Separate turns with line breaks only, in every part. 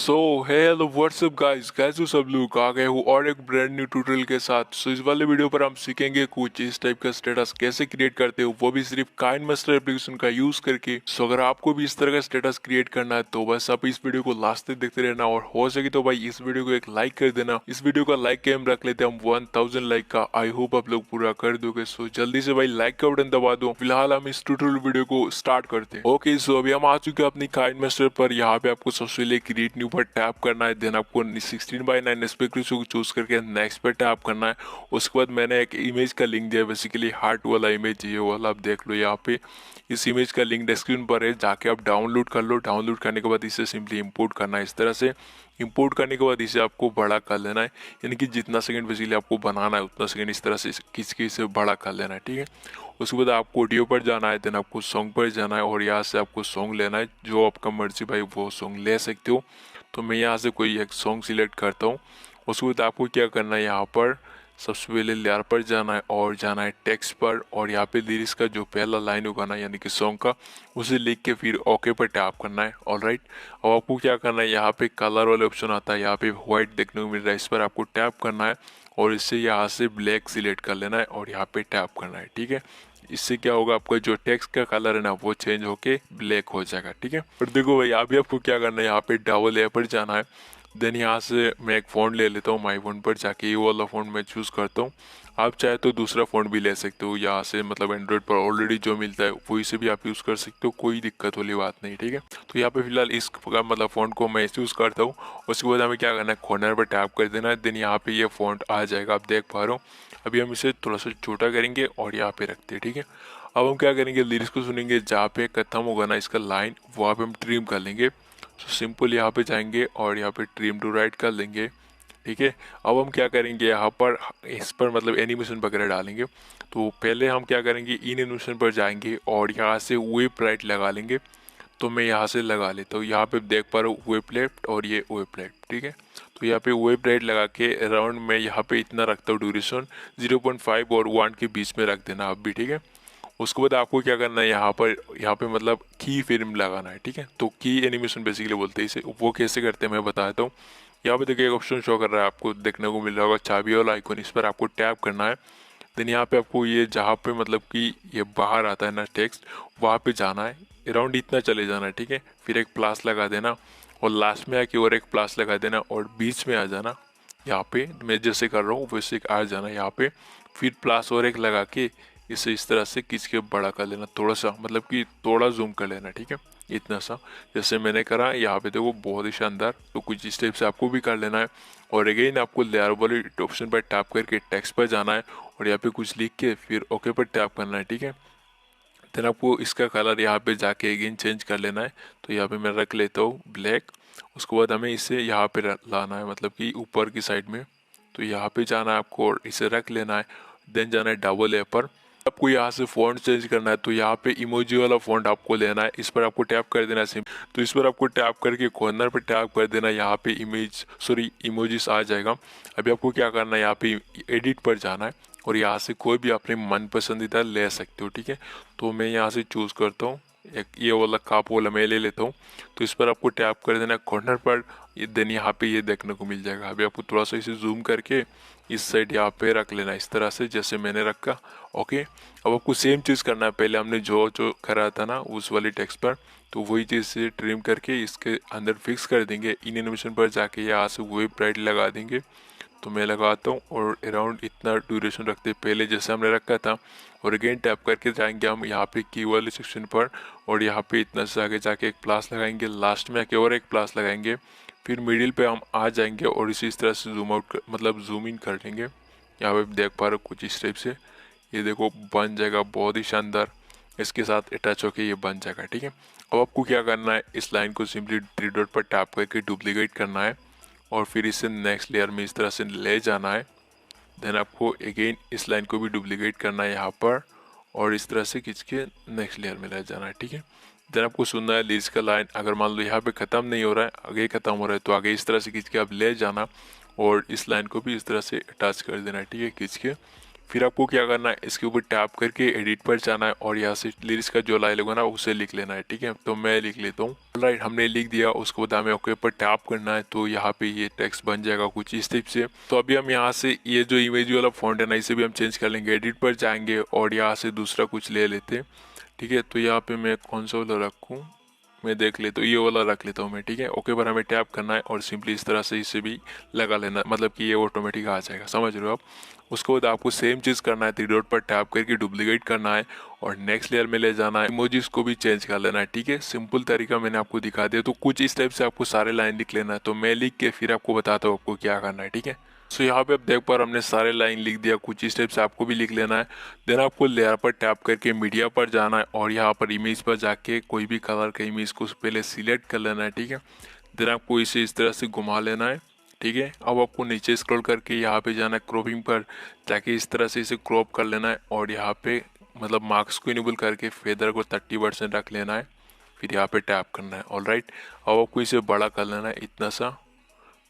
So hello what's up guys कैसे सब लोग आ गए हो और एक ब्रांड न्यू ट्यूटोरियल के साथ। सो इस वाले वीडियो पर हम सीखेंगे कुछ इस टाइप का स्टेटस कैसे क्रिएट करते हो, वो भी सिर्फ काइनमास्टर एप्लीकेशन का यूज करके। सो अगर आपको भी इस तरह का स्टेटस क्रिएट करना है तो बस आप इस वीडियो को लास्ट तक देखते रहना, और हो सके तो भाई इस वीडियो को एक लाइक कर देना। इस वीडियो का लाइक एम रख लेते हैं हम 1000 लाइक का। आई होप आप लोग पूरा कर दोगे। सो जल्दी से भाई लाइक का बटन दबा दो। फिलहाल हम इस ट्यूटोरियल वीडियो को स्टार्ट करते हैं। ओके, सो अभी हम आ चुके हैं अपनी काइनमास्टर पर। यहाँ पे आपको सबसे पहले क्रिएट न्यू पर टैप करना है, देन आपको 16:9 एस्पेक्ट रेशियो को चूज करके नेक्स्ट पे टैप करना है। उसके बाद मैंने एक इमेज का लिंक दिया है, बेसिकली हार्ट वाला इमेज, ये वाला आप देख लो यहाँ पे। इस इमेज का लिंक डिस्क्रिप्शन पर है, जाके आप डाउनलोड कर लो। डाउनलोड करने के बाद इसे सिंपली इंपोर्ट करना है इस तरह से। इंपोर्ट करने के बाद इसे आपको बड़ा कर लेना है, यानी कि जितना सेकंड बेसिकली आपको बनाना है उतना सेकंड इस तरह से खींच के इसे बड़ा कर लेना है, ठीक है। उसके बाद आपको ऑडियो पर जाना है, देन आपको सॉन्ग पर जाना है और यहाँ से आपको सॉन्ग लेना है, जो आपका मर्जी भाई वो सॉन्ग ले सकते हो। तो मैं यहाँ से कोई एक सॉन्ग सिलेक्ट करता हूँ। उसके बाद आपको क्या करना है, यहाँ पर सबसे पहले लेयर पर जाना है और जाना है टेक्स्ट पर, और यहाँ पे लिरिक्स का जो पहला लाइन होगा ना यानी कि सॉन्ग का, उसे लिख के फिर ओके पर टैप करना है। ऑलराइट, अब आपको क्या करना है, यहाँ पे कलर वाले ऑप्शन आता है, यहाँ पे व्हाइट देखने को मिल रहा है, इस पर आपको टैप करना है और इससे यहाँ से ब्लैक सिलेक्ट कर लेना है और यहाँ पे टैप करना है, ठीक है। इससे क्या होगा, आपका जो टेक्स्ट का कलर है ना वो चेंज होके ब्लैक हो जाएगा, ठीक है। और देखो भाई अभी आपको क्या करना है, यहाँ पे डबल ए पर जाना है। देन यहाँ से मैं एक फ़ॉन्ट ले लेता हूँ, माई फ़ोन पर जाके ये वाला फ़ॉन्ट मैं चूज़ करता हूँ। आप चाहे तो दूसरा फ़ॉन्ट भी ले सकते हो यहाँ से, मतलब एंड्रॉइड पर ऑलरेडी जो मिलता है वही से भी आप यूज़ कर सकते हो, कोई दिक्कत वाली बात नहीं, ठीक है। तो यहाँ पे फिलहाल इसका मतलब फ़ॉन्ट को मैं चूज़ करता हूँ। उसके बाद हमें क्या करना है, कॉर्नर पर टैप कर देना है। देन यहाँ पे ये फ़ॉन्ट आ जाएगा, आप देख पा रहे हो। अभी हम इसे थोड़ा सा छोटा करेंगे और यहाँ पे रखते हैं, ठीक है। अब हम क्या करेंगे, लिरिक्स को सुनेंगे, जहाँ पे खत्म होगा ना इसका लाइन वहाँ पे हम ट्रिम कर लेंगे। तो सिंपल यहाँ पे जाएंगे और यहाँ पे ट्रिम टू राइट कर लेंगे, ठीक है। अब हम क्या करेंगे, यहाँ पर इस पर मतलब एनिमेशन वगैरह डालेंगे। तो पहले हम क्या करेंगे, इन एनिमेशन पर जाएंगे और यहाँ से वेब राइट लगा लेंगे। तो मैं यहाँ से लगा लेता हूँ, यहाँ पे देख पा रहा हूँ वेब लेफ्ट और ये वेब राइट, ठीक है। तो यहाँ पे वेब राइट लगा के अराउंड मैं यहाँ पे इतना रखता हूँ, ड्यूरेशन 0.5 और 1 के बीच में रख देना आप भी, ठीक है। उसके बाद आपको क्या करना है, यहाँ पे मतलब की फिल्म लगाना है, ठीक है। तो की एनिमेशन बेसिकली बोलते हैं इसे, वो कैसे करते हैं मैं बता देता हूँ। यहाँ पे देखिए एक ऑप्शन शो कर रहा है, आपको देखने को मिल रहा होगा चाबी वाला आइकन, इस पर आपको टैप करना है। देन यहाँ पे आपको ये जहाँ पे मतलब कि ये बाहर आता है ना टेक्स्ट, वहाँ पे जाना है, अराउंड इतना चले जाना है, ठीक है। फिर एक प्लस लगा देना और लास्ट में आके और एक प्लस लगा देना और बीच में आ जाना। यहाँ पे मैं जैसे कर रहा हूँ वैसे आ जाना यहाँ पे, फिर प्लस और एक लगा के इसे इस तरह से खींच के बड़ा कर लेना, थोड़ा सा मतलब कि थोड़ा जूम कर लेना, ठीक है। इतना सा जैसे मैंने करा यहाँ पे देखो, बहुत ही शानदार। तो कुछ इस टाइप से आपको भी कर लेना है। और अगेन आपको लेयर वाले ऑप्शन पर टैप करके टेक्स्ट पर जाना है और यहाँ पे कुछ लिख के फिर ओके पर टैप करना है, ठीक है। देन आपको इसका कलर यहाँ पे जाके अगेन चेंज कर लेना है। तो यहाँ पे मैं रख लेता हूँ ब्लैक। उसके बाद हमें इसे यहाँ पे लाना है, मतलब कि ऊपर की साइड में। तो यहाँ पे जाना है आपको और इसे रख लेना है। देन जाना है डबल ए पर। आपको यहाँ से फ़ॉन्ट चेंज करना है, तो यहाँ पे इमोजी वाला फ़ॉन्ट आपको लेना है, इस पर आपको टैप कर देना है सिम। तो इस पर आपको टैप करके कॉर्नर पर टैप कर देना, यहाँ पे इमोजीज आ जाएगा। अभी आपको क्या करना है, यहाँ पे एडिट पर जाना है और यहाँ से कोई भी अपने मन पसंदीदा ले सकते हो, ठीक है। तो मैं यहाँ से चूज़ करता हूँ एक ये वाला काप वाला मैं ले लेता हूँ। तो इस पर आपको टैप कर देना कॉर्नर पर, देन यहाँ पे ये देखने को मिल जाएगा। अभी आपको थोड़ा सा इसे जूम करके इस साइड यहाँ पे रख लेना, इस तरह से जैसे मैंने रखा। ओके, अब आपको सेम चीज़ करना है, पहले हमने जो जो करा था ना उस वाली टेक्स्ट पर, तो वही चीज़ से ट्रिम करके इसके अंदर फिक्स कर देंगे। इन एनिमेशन पर जाके यहाँ से वेब राइट लगा देंगे। तो मैं लगाता हूँ और अराउंड इतना ड्यूरेशन रखते हैं पहले जैसे हमने रखा था। और अगेन टैप करके जाएंगे हम यहाँ पे की वाले सेक्शन पर और यहाँ पे इतना से आगे जाके एक प्लस लगाएंगे, लास्ट में आके और एक प्लस लगाएंगे, फिर मिडिल पे हम आ जाएंगे और इस तरह से जूम आउट मतलब जूम इन कर लेंगे। यहाँ पे देख पा रहे हो कुछ इस टाइप से, ये देखो बन जाएगा बहुत ही शानदार। इसके साथ अटैच होके ये बन जाएगा, ठीक है। अब आपको क्या करना है, इस लाइन को सिंपली 3 डॉट पर टैप करके डुप्लीकेट करना है और फिर इसे नेक्स्ट लेयर में इस तरह से ले जाना है। देन आपको अगेन इस लाइन को भी डुप्लीकेट करना है यहाँ पर और इस तरह से खींच के नेक्स्ट लेयर में ले जाना है, ठीक है। देन आपको सुनना है लिरिक्स का लाइन, अगर मान लो यहाँ पे ख़त्म नहीं हो रहा है, आगे ख़त्म हो रहा है, तो आगे इस तरह से खींच के आप ले जाना और इस लाइन को भी इस तरह से अटैच कर देना है, ठीक है, खींच के। फिर आपको क्या करना है, इसके ऊपर टैप करके एडिट पर जाना है और यहाँ से लिरिक्स का जो लाइन होगा ना उसे लिख लेना है। ठीक है, तो मैं लिख लेता हूँ। राइट, हमने लिख दिया, उसके बाद हमें ओके पर टैप करना है, तो यहाँ पे ये टेक्स्ट बन जाएगा कुछ इस टाइप से। तो अभी हम यहाँ से ये जो इमेज वाला फॉन्ट है ना इसे भी हम चेंज कर लेंगे। एडिट पर जाएंगे और यहाँ से दूसरा कुछ ले लेते हैं। ठीक है, तो यहाँ पे मैं कौन सा वाला रखूँ, मैं देख लेता हूँ, ये वाला रख लेता हूँ मैं। ठीक है, ओके पर हमें टैप करना है और सिंपली इस तरह से इसे भी लगा लेना, मतलब कि ये ऑटोमेटिक आ जाएगा, समझ रहे हो आप। उसके बाद आपको सेम चीज़ करना है, थ्री डॉट पर टैप करके डुप्लीकेट करना है और नेक्स्ट लेयर में ले जाना है, इमोजीज को भी चेंज कर लेना है। ठीक है, सिंपल तरीका मैंने आपको दिखा दिया। तो कुछ इस टाइप से आपको सारे लाइन लिख लेना है, तो मैं लिख के फिर आपको बताता हूँ आपको क्या करना है। ठीक है, सो यहाँ पे आप देख पा रहे हमने सारे लाइन लिख दिया, कुछ इस टाइप से आपको भी लिख लेना है। देन आपको लेयर पर टैप करके मीडिया पर जाना है और यहाँ पर इमेज पर जाके कोई भी कलर का इमेज को पहले सिलेक्ट कर लेना है। ठीक है, देन आपको इसे इस तरह से घुमा लेना है। ठीक है, अब आपको नीचे स्क्रॉल करके यहाँ पे जाना है, क्रॉपिंग पर जाके इस तरह से इसे क्रॉप कर लेना है और यहाँ पे मतलब मार्क्स को इनेबल करके फेदर को 30% रख लेना है, फिर यहाँ पे टैप करना है। ऑलराइट, अब आपको इसे बड़ा कर लेना है, इतना सा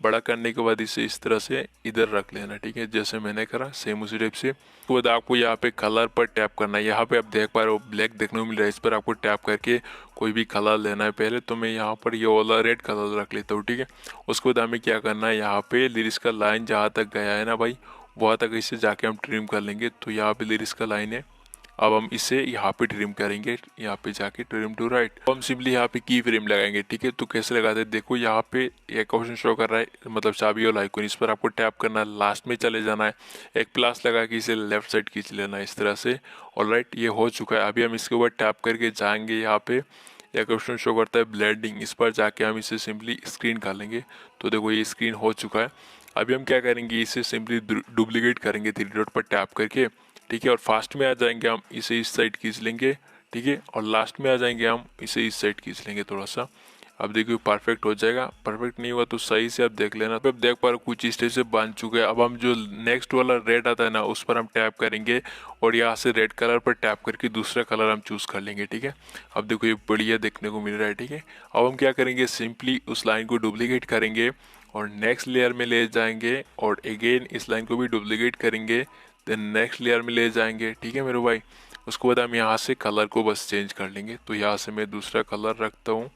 बड़ा करने के बाद इसे इस तरह से इधर रख लेना। ठीक है, जैसे मैंने करा सेम उसी टाइप से। उसके बाद आपको यहाँ पे कलर पर टैप करना है, यहाँ पे आप देख पा रहे हो ब्लैक देखने को मिल रहा है, इस पर आपको टैप करके कोई भी कलर लेना है। पहले तो मैं यहाँ पर ये वाला रेड कलर रख लेता हूँ। ठीक है, उसके बाद हमें क्या करना है, यहाँ पे लिरिक्स का लाइन जहाँ तक गया है ना भाई, वहाँ तक इसे जाके हम ट्रिम कर लेंगे। तो यहाँ पे लिरिक्स का लाइन है, अब हम इसे यहाँ पे ट्रिम करेंगे, यहाँ पे जाके ट्रिम टू राइट। हम सिंपली यहाँ पे की फ्रेम लगाएंगे। ठीक है, तो कैसे लगाते हैं, देखो यहाँ पे एक ऑप्शन शो कर रहा है, मतलब चाबी और आइकन, इस पर आपको टैप करना है, लास्ट में चले जाना है, एक प्लस लगा के इसे लेफ्ट साइड खींच लेना है इस तरह से। ऑलराइट, ये हो चुका है। अभी हम इसके ऊपर टैप करके जाएंगे, यहाँ पे एक ऑप्शन शो करता है ब्लेंडिंग, इस पर जाके हम इसे सिंपली स्क्रीन कर लेंगे। तो देखो ये स्क्रीन हो चुका है। अभी हम क्या करेंगे, इसे सिंपली डुप्लीकेट करेंगे थ्री डॉट पर टैप करके। ठीक है, और फास्ट में आ जाएंगे हम, इसे इस साइड खींच लेंगे। ठीक है, और लास्ट में आ जाएंगे हम, इसे इस साइड खींच लेंगे थोड़ा सा। अब देखिए परफेक्ट हो जाएगा, परफेक्ट नहीं हुआ तो सही से आप देख लेना। तो अब देख पा रहे कुछ इस तरह से बन चुके हैं। अब हम जो नेक्स्ट वाला रेड आता है ना उस पर हम टैप करेंगे और यहाँ से रेड कलर पर टैप करके दूसरा कलर हम चूज़ कर लेंगे। ठीक है, अब देखो ये बढ़िया देखने को मिल रहा है। ठीक है, अब हम क्या करेंगे, सिंपली उस लाइन को डुप्लीकेट करेंगे और नेक्स्ट लेयर में ले जाएंगे और अगेन इस लाइन को भी डुप्लीकेट करेंगे, देन नेक्स्ट लेयर में ले जाएंगे। ठीक है मेरे भाई, उसके बाद हम यहाँ से कलर को बस चेंज कर लेंगे। तो यहाँ से मैं दूसरा कलर रखता हूँ,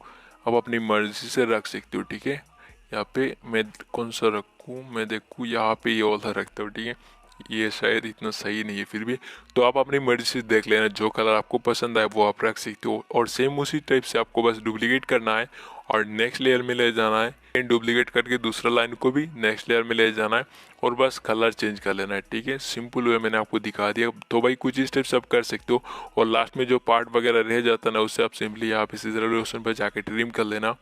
अब अपनी मर्जी से रख सकती हूँ। ठीक है, यहाँ पे मैं कौन सा रखूँ, मैं देखूँ यहाँ पे ये वाला रखता हूँ। ठीक है, ये शायद इतना सही नहीं है फिर भी, तो आप अपनी मर्जी से देख लेना, जो कलर आपको पसंद आए वो आप रख सकते हो। और सेम उसी टाइप से आपको बस डुप्लीकेट करना है और नेक्स्ट लेयर में ले जाना है, डुप्लीकेट करके दूसरा लाइन को भी नेक्स्ट लेयर में ले जाना है और बस कलर चेंज कर लेना है। ठीक है, सिंपल वे मैंने आपको दिखा दिया। तो भाई कुछ स्टेप्स आप कर सकते हो और लास्ट में जो पार्ट वगैरह रह जाता है ना उससे आप सिंपली यहाँ पे सीजर रेजोल्यूशन पर जाके ट्रिम कर लेना।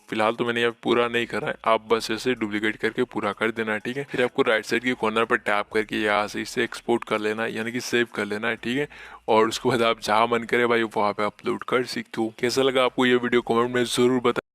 फिलहाल तो मैंने यहाँ पूरा नहीं करा है, आप बस ऐसे डुप्लीकेट करके पूरा कर देना है। ठीक है, फिर आपको राइट साइड के कॉर्नर पर टैप करके यहाँ से इसे एक्सपोर्ट कर लेना है, यानी कि सेव कर लेना है। ठीक है, और उसके बाद आप जहाँ मन करे भाई वहाँ पे अपलोड कर सकते हो। कैसा लगा आपको ये वीडियो, कमेंट में जरूर बताएं।